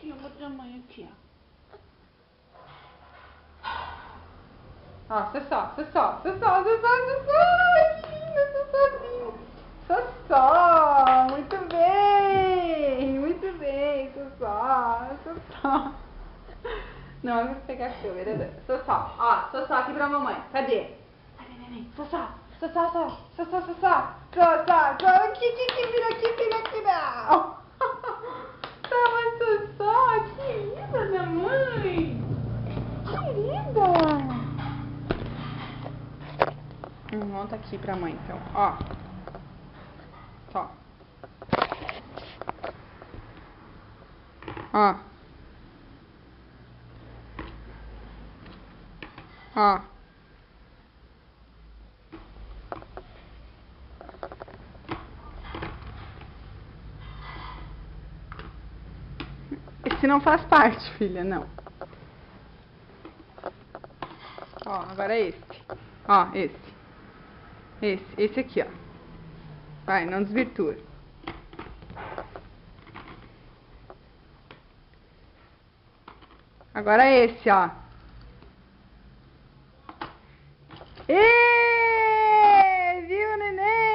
Aqui, eu vou dar mãe aqui, ó. Ó, Sossó. Ai, que linda, Sossózinho. Sossó, muito bem, Sossó. Não, eu vou pegar a câmera. Sossó, ó, Sossó aqui pra mamãe. Cadê? Cadê, neném? Sossó. Vira aqui, não. Tava Sossó, que linda, minha mãe. Que linda. Monta aqui pra mãe, então, ó. Ó. Esse não faz parte, filha, não. Ó, agora é esse. Ó, esse aqui, ó. Vai, não desvirtua. Agora é esse, ó. Ê, viu, neném?